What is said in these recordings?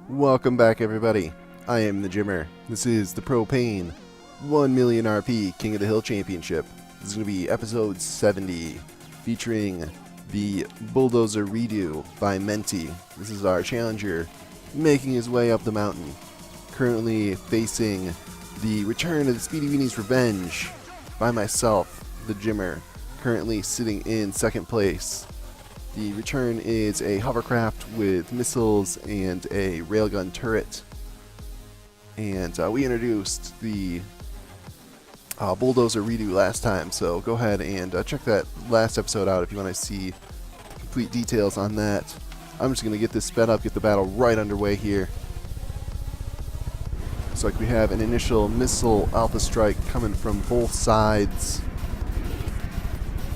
Welcome back, everybody. I am the Jimmer. This is the Propane 1 million RP King of the Hill Championship. This is going to be episode 70, featuring the Bulldozer Redo by Menti. This is our challenger making his way up the mountain, currently facing the return of the Speedy Weenie's Revenge by myself, the Jimmer, currently sitting in second place. The return is a hovercraft with missiles and a railgun turret. And we introduced the Bulldozer Redo last time, so go ahead and check that last episode out if you want to see complete details on that. I'm just going to get this sped up, get the battle right underway here. Looks like we have an initial missile alpha strike coming from both sides.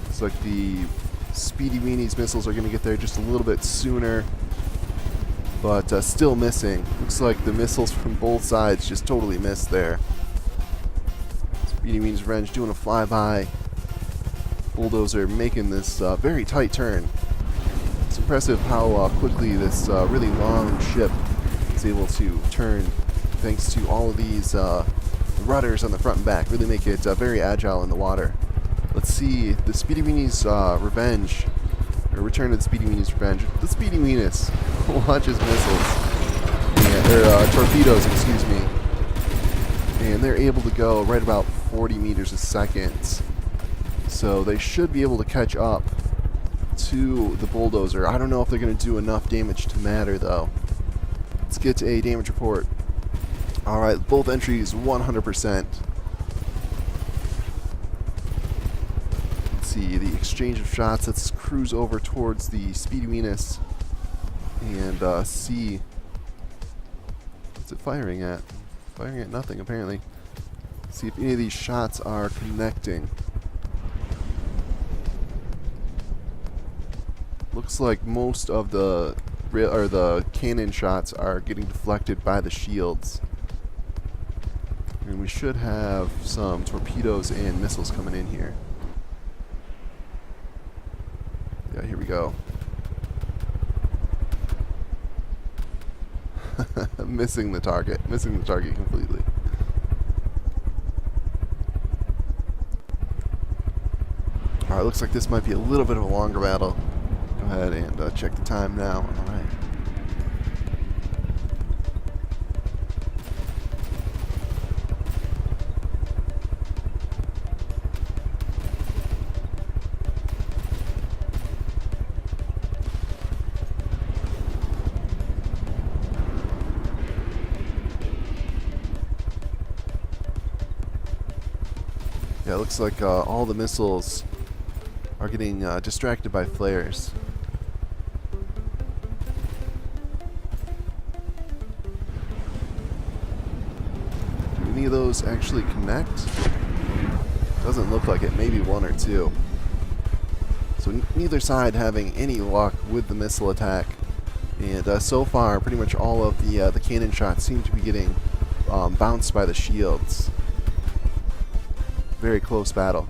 Looks like the Speedy Weenie's missiles are going to get there just a little bit sooner, but still missing. Looks like the missiles from both sides just totally missed there. Speedy Weenie's Revenge doing a flyby. Bulldozer making this very tight turn. It's impressive how quickly this really long ship is able to turn, thanks to all of these rudders on the front and back. Really make it very agile in the water. Let's see, the Speedy Weenie's Revenge, or Return of the Speedy Weenie's Revenge. The Speedy Weenie's launches missiles, and torpedoes, excuse me, and they're able to go right about 40 meters a second. So they should be able to catch up to the Bulldozer. I don't know if they're going to do enough damage to matter, though. Let's get to a damage report. Alright, both entries 100%. See the exchange of shots. Let's cruise over towards the Speedy Weenus and see what's it firing at. Firing at nothing, apparently. See if any of these shots are connecting. Looks like most of the cannon shots are getting deflected by the shields. And we should have some torpedoes and missiles coming in here. Yeah, here we go. Missing the target completely. Alright, looks like this might be a little bit of a longer battle. Go ahead and check the time now. Alright. Yeah, it looks like all the missiles are getting distracted by flares. Do any of those actually connect? Doesn't look like it. Maybe one or two. So neither side having any luck with the missile attack. And so far, pretty much all of the cannon shots seem to be getting bounced by the shields. Very close battle.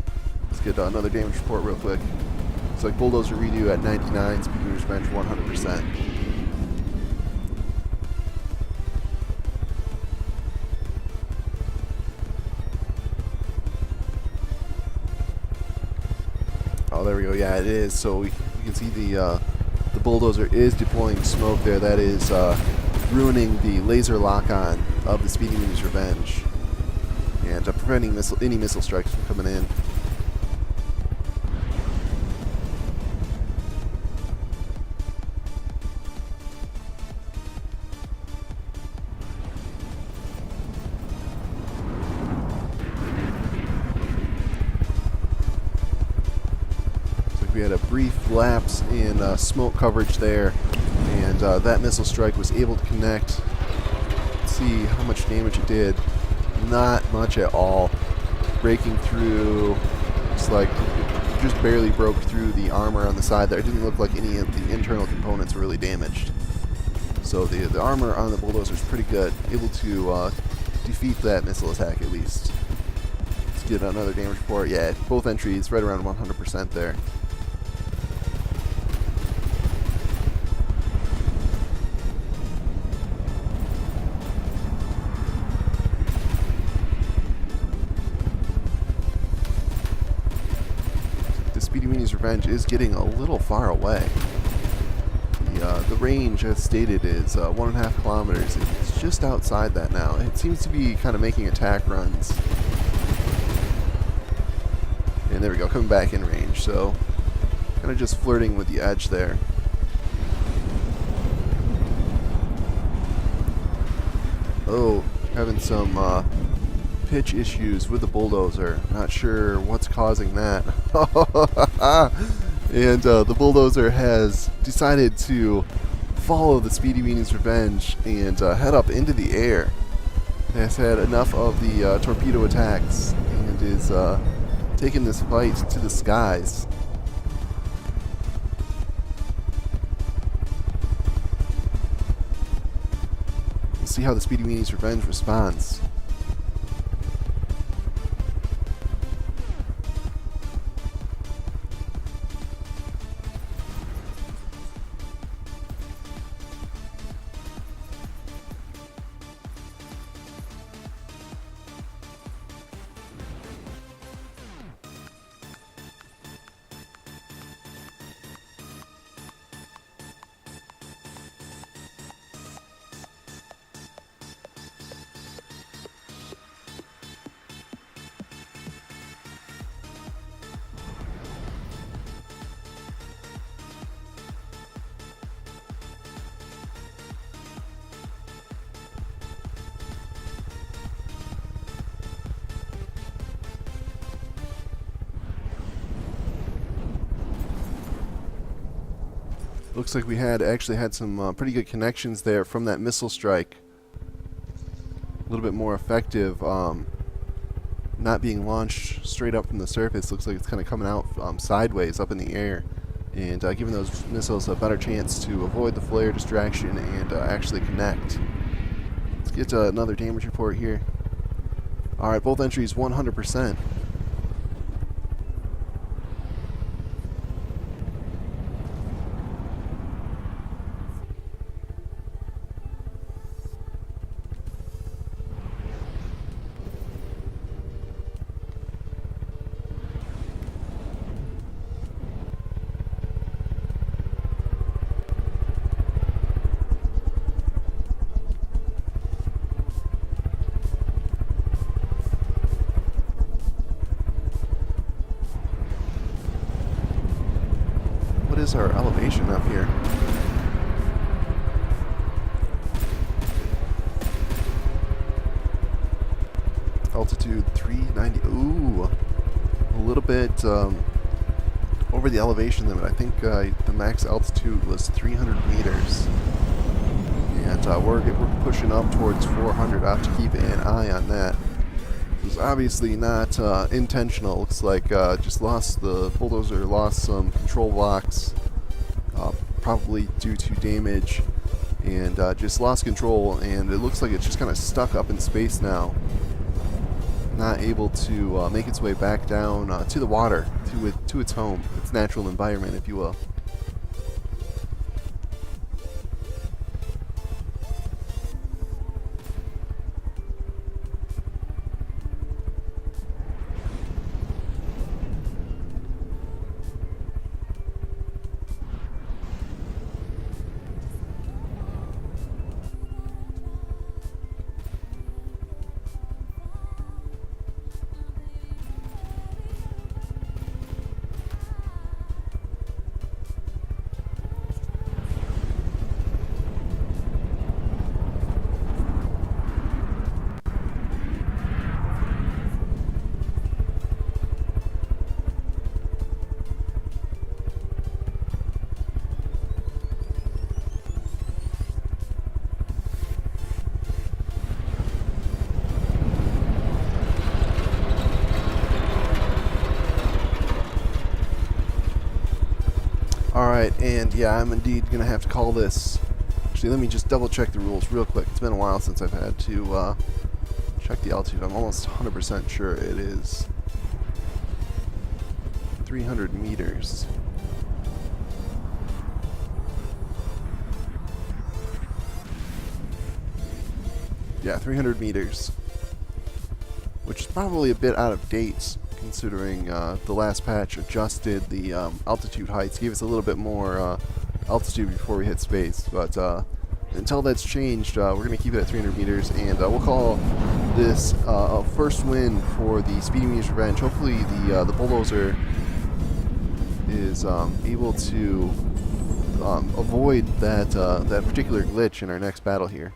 Let's get another damage report real quick. Looks like Bulldozer Redo at 99, Speedy Weenie's Revenge 100%. Oh, there we go. Yeah, it is. So we can see the Bulldozer is deploying smoke there. That is ruining the laser lock-on of the Speedy Weenie's Revenge, and preventing any missile strikes from coming in. Looks like we had a brief lapse in smoke coverage there, and that missile strike was able to connect. Let's see how much damage it did. Not much at all. Breaking through, looks like it just barely broke through the armor on the side there. It didn't look like any of the internal components were really damaged. So the armor on the Bulldozer is pretty good. Able to defeat that missile attack at least. Let's get another damage report. Yeah, both entries right around 100% there. Revenge is getting a little far away. The range, as stated, is 1.5 kilometers. It's just outside that now. It seems to be kind of making attack runs. And there we go, coming back in range. So, kind of just flirting with the edge there. Oh, having some pitch issues with the bulldozer. Not sure what's causing that. And the bulldozer has decided to follow the Speedy Weenie's Revenge and head up into the air. It has had enough of the torpedo attacks and is taking this fight to the skies. We'll see how the Speedy Weenie's Revenge responds. Looks like we actually had some pretty good connections there from that missile strike. A little bit more effective, not being launched straight up from the surface. Looks like it's kind of coming out sideways up in the air, and giving those missiles a better chance to avoid the flare distraction and actually connect. Let's get another damage report here. Alright, both entries 100%. What is our elevation up here? Altitude 390. Ooh, a little bit over the elevation limit. I think the max altitude was 300 meters. And we're pushing up towards 400. I have to keep an eye on that. It was obviously not intentional. Looks like the bulldozer lost some control blocks, probably due to damage, and just lost control, and it looks like it's just kind of stuck up in space now, not able to make its way back down to the water, to its home, its natural environment, if you will. Alright, and yeah, I'm indeed going to have to call this. Actually, let me just double check the rules real quick. It's been a while since I've had to check the altitude. I'm almost 100% sure it is 300 meters. Yeah, 300 meters. Which is probably a bit out of date, considering the last patch adjusted the altitude heights, gave us a little bit more altitude before we hit space. But until that's changed, we're going to keep it at 300 meters, and we'll call this a first win for the Speedy Weenie's Revenge. Hopefully the bulldozer is able to avoid that that particular glitch in our next battle here.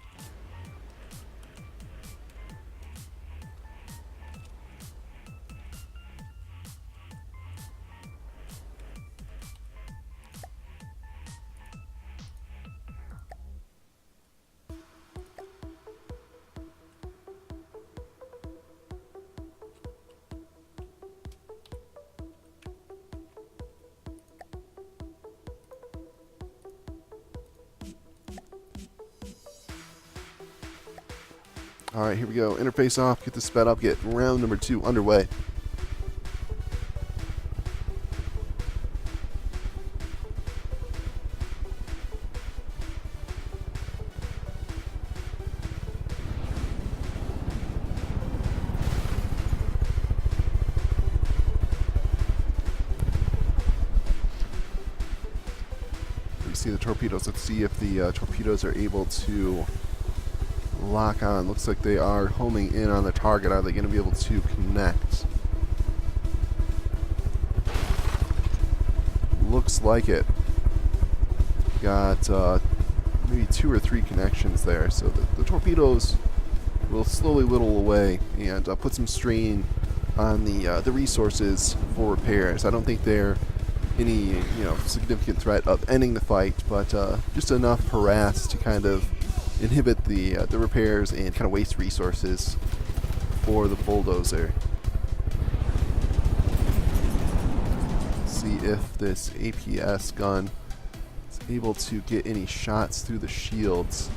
Alright, here we go. Interface off, get this sped up, get round number 2 underway. We see the torpedoes. Let's see if the torpedoes are able to lock on. Looks like they are homing in on the target. Are they going to be able to connect? Looks like it. Got maybe 2 or 3 connections there. So the torpedoes will slowly whittle away and put some strain on the resources for repairs. I don't think they're any significant threat of ending the fight, but just enough harass to kind of inhibit the repairs and kind of waste resources for the bulldozer. See if this APS gun is able to get any shots through the shields.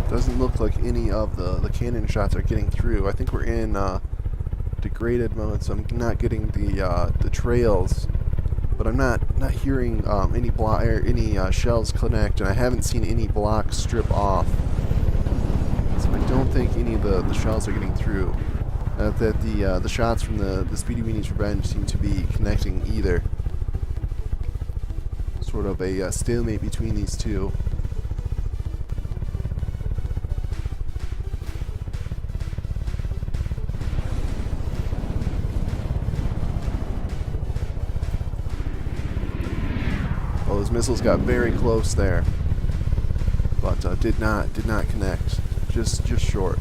Doesn't look like any of the cannon shots are getting through. I think we're in degraded mode, so I'm not getting the trails, but I'm not hearing any shells connect, and I haven't seen any blocks strip off. So I don't think any of the shells are getting through. That the shots from the Speedy Weenie's Revenge seem to be connecting either. Sort of a stalemate between these two. Well, those missiles got very close there, but did not connect. Just short.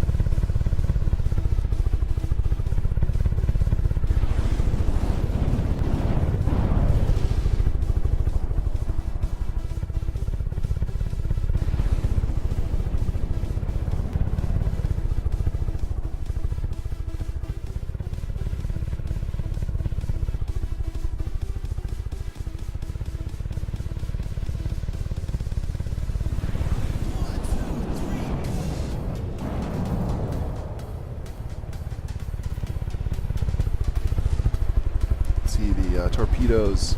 Torpedoes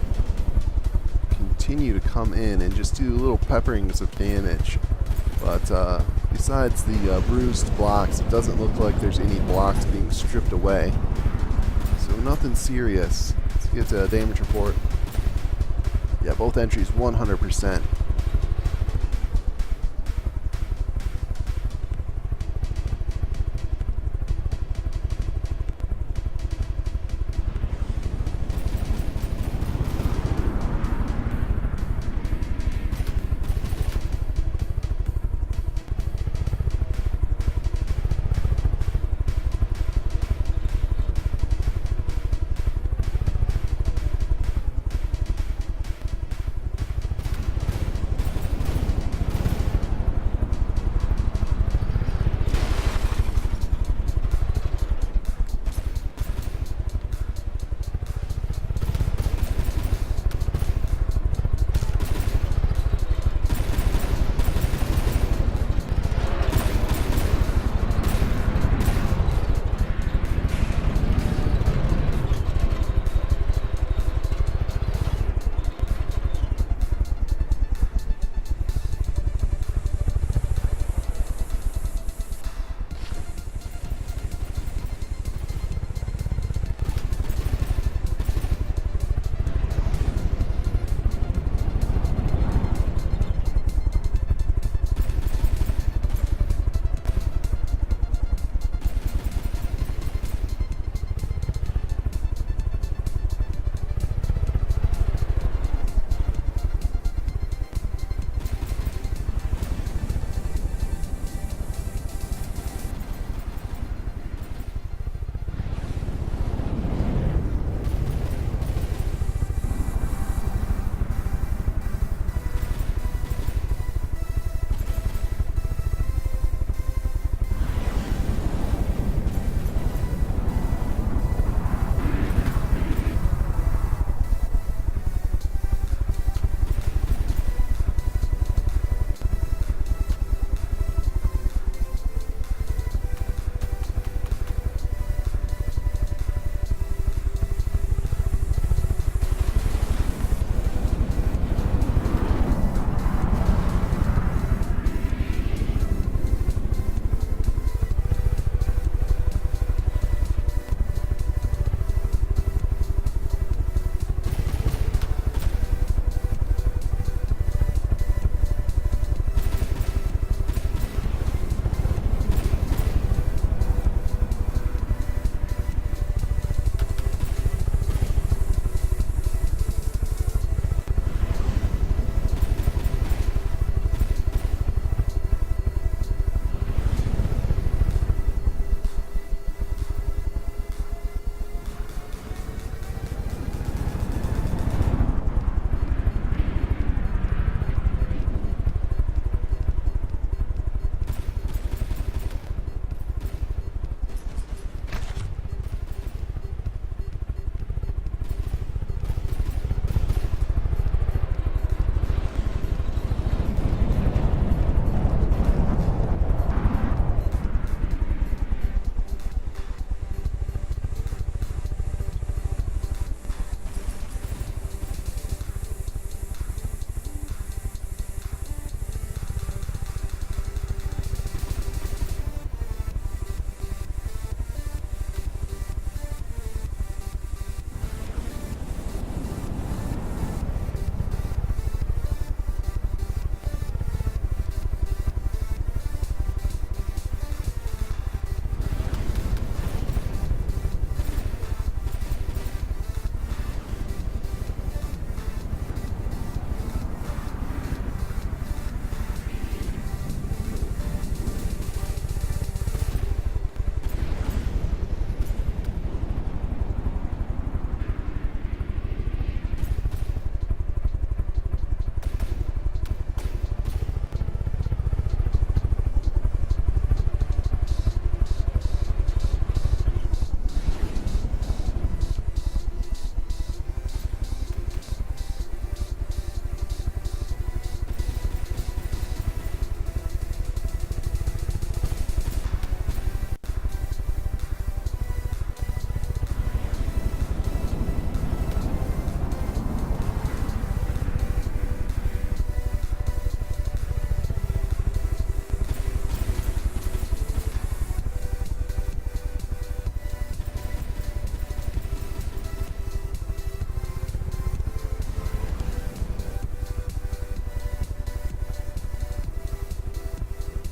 continue to come in and just do little pepperings of damage, but besides the bruised blocks, it doesn't look like there's any blocks being stripped away, so nothing serious. Let's get a damage report. Yeah, both entries 100%.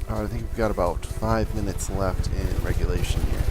Alright, I think we've got about 5 minutes left in regulation here.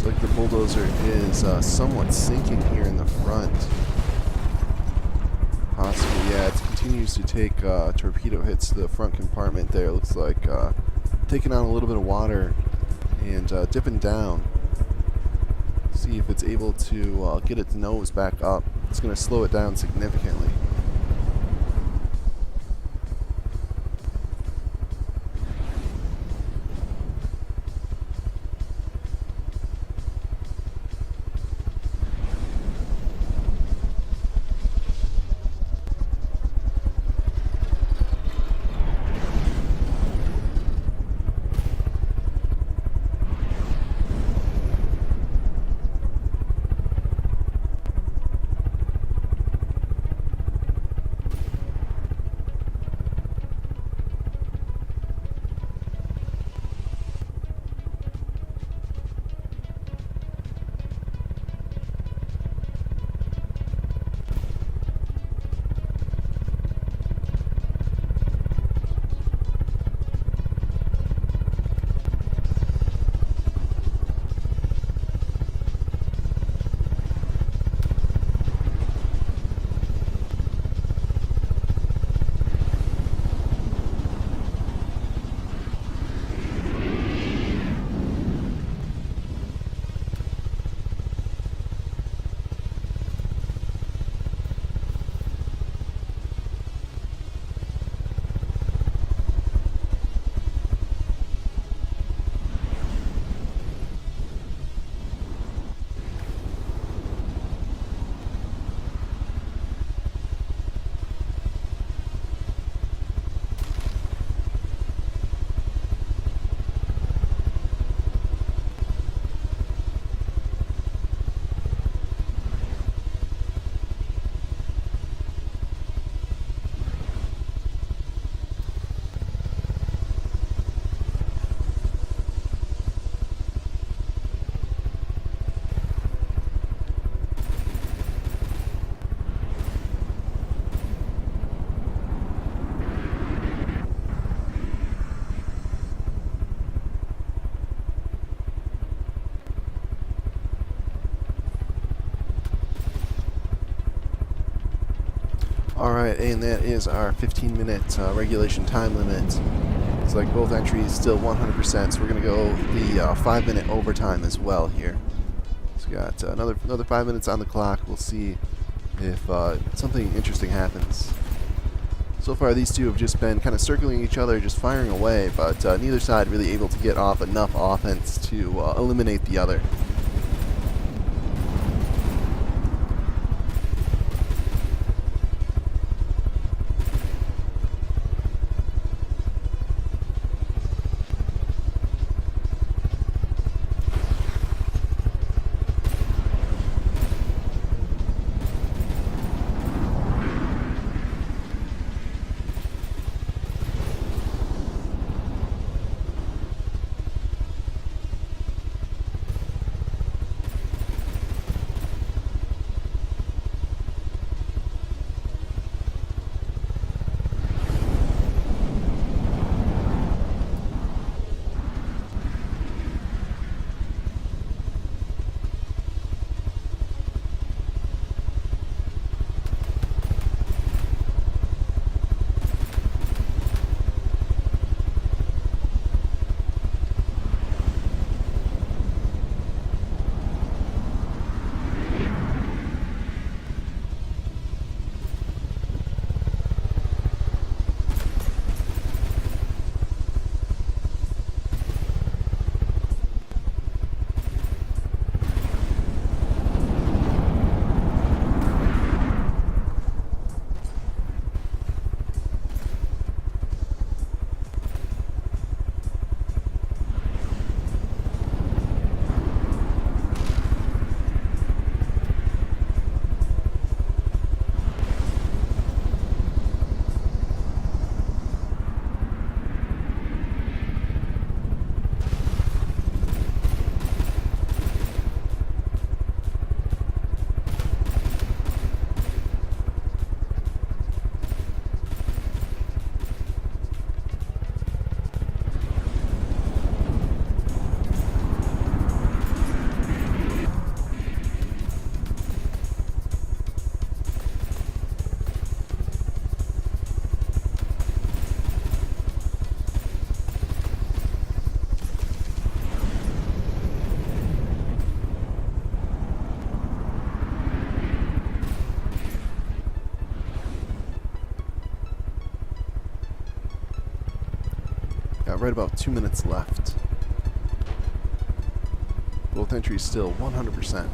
Like the bulldozer is somewhat sinking here in the front. Possibly, yeah, it continues to take torpedo hits to the front compartment there. It looks like taking on a little bit of water and dipping down. See if it's able to get its nose back up. It's going to slow it down significantly. Alright, and that is our 15-minute regulation time limit. It's like both entries still 100%, so we're going to go the 5-minute overtime as well here. So we got another 5 minutes on the clock. We'll see if something interesting happens. So far these two have just been kind of circling each other, just firing away, but neither side really able to get off enough offense to eliminate the other. Got right about 2 minutes left. Both entries still 100%.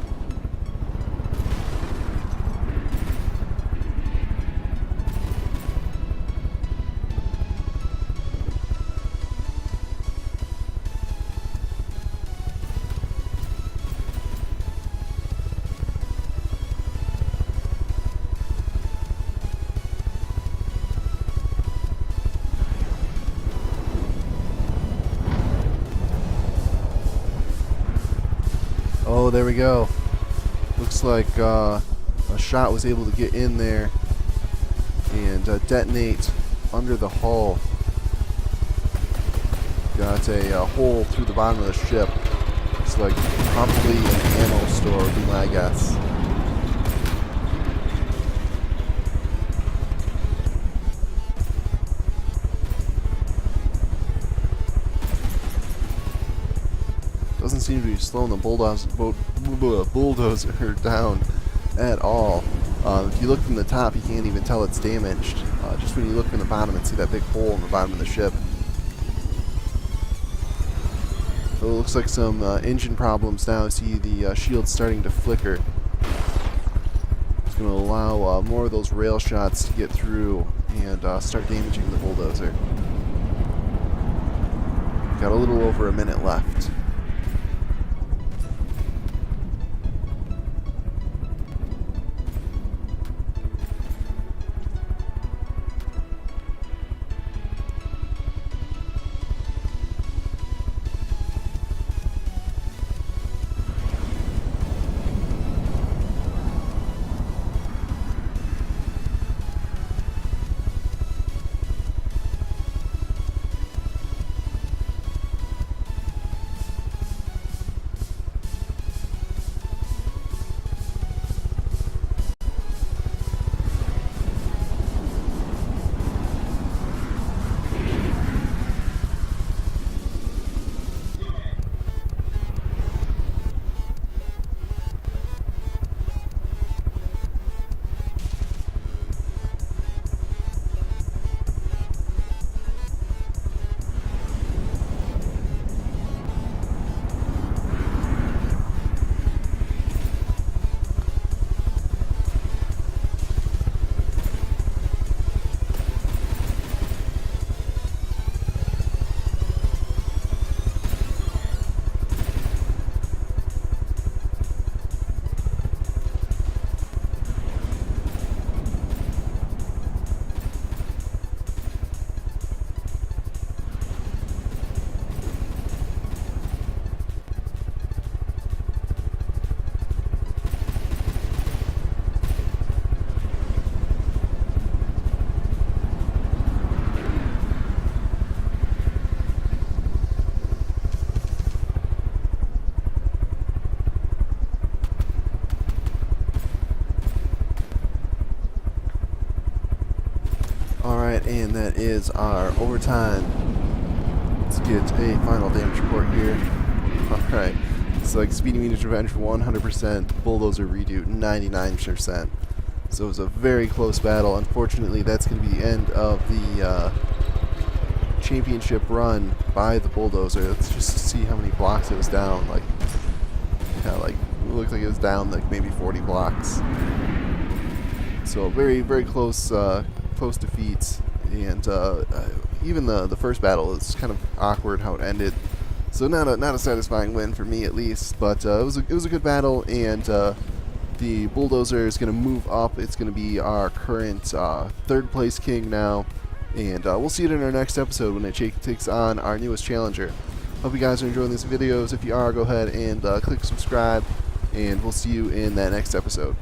Oh, there we go. Looks like a shot was able to get in there and detonate under the hull. Got a hole through the bottom of the ship. It's like probably an ammo store would be my guess. Doesn't seem to be slowing the bulldozer down at all. If you look from the top, you can't even tell it's damaged. Just when you look from the bottom and see that big hole in the bottom of the ship. So it looks like some engine problems now. See the shield starting to flicker. It's going to allow more of those rail shots to get through and start damaging the bulldozer. Got a little over a minute left. Alright, and that is our overtime. Let's get a final damage report here. Alright, so like Speedy Meaning's Revenge 100%, Bulldozer Redo 99%. So it was a very close battle. Unfortunately, that's going to be the end of the championship run by the Bulldozer. Let's just see how many blocks it was down. Like, yeah, like it looked like it was down like maybe 40 blocks. So very, very close. Close defeats, and even the first battle is kind of awkward how it ended. So not a satisfying win for me at least, but it was a good battle, and the Bulldozer is going to move up. It's going to be our current third place king now, and we'll see it in our next episode when it takes on our newest challenger. Hope you guys are enjoying these videos. If you are, go ahead and click subscribe, and we'll see you in that next episode.